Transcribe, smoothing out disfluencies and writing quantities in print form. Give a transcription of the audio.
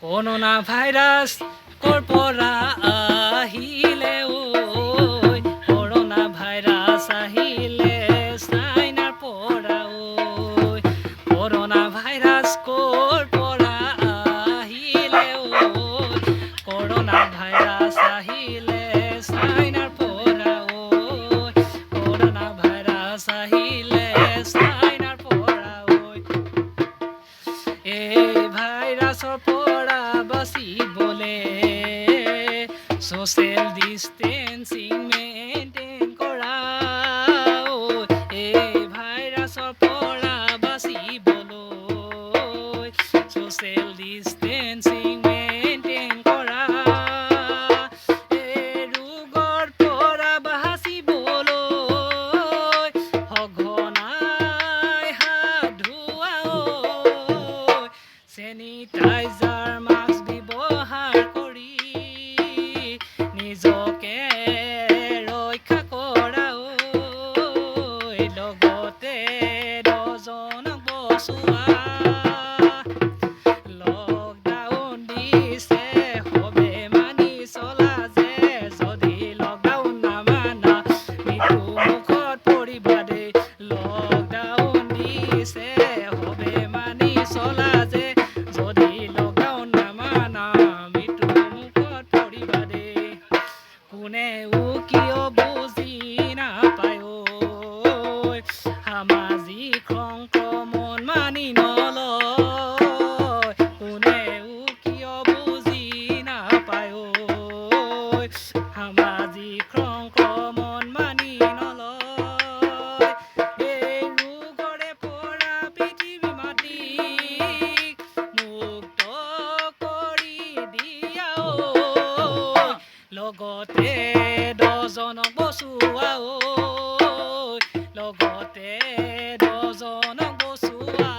corona virus করপরা আহিলে ওই corona virus আহিলে চাইনার পরা ওই করোনা ভাইরাস করপরা আহিলে ওই করোনা ভাইরাস আহিলে চাইনার পরা ওই করোনা ভাইরাস আহিলে চাইনার পরা ওই এই ভাইৰাসৰ পৰা বাচিবলে সোশ্যাল ডিষ্টেন্সিং মেইনটেইন কৰা এই ভাইৰাসৰ পৰা বাচিবলৈ সোশ্যাল ডিষ্টেন্সিং মেইনটেইন কৰা এই ৰোগৰ পৰা বাচিবলৈ সঘনাই হাত ধোৱা চেনিটাইজাৰ মাস্ক ব্যৱহাৰ কৰি নিজকে ৰক্ষা কৰা লগতে দহজনক বচোৱা লকডাউন দিছে সবে মানি চলা যে যদি লকডাউন নামানা মৃত্যু মুখত পৰিবা দেই লকডাউন দিছে সবে মানি চলা যে যদি লকডাউন নামানা মৃত্যু মুখত পৰিবা দেই কোনেও কিয় বুজি নাপায় সামাজিক সংক্ৰমণ মানি নলয় কোনেও কিয় বুজি নাপায় সামাজিক সংক্ৰমণ মানি নলয় এই ৰোগৰে পৰা পৃথিৱী মাটিক মুক্ত কৰি দিয়া লগতে দহজনক বচোৱা লগতে দহজনক বচোৱা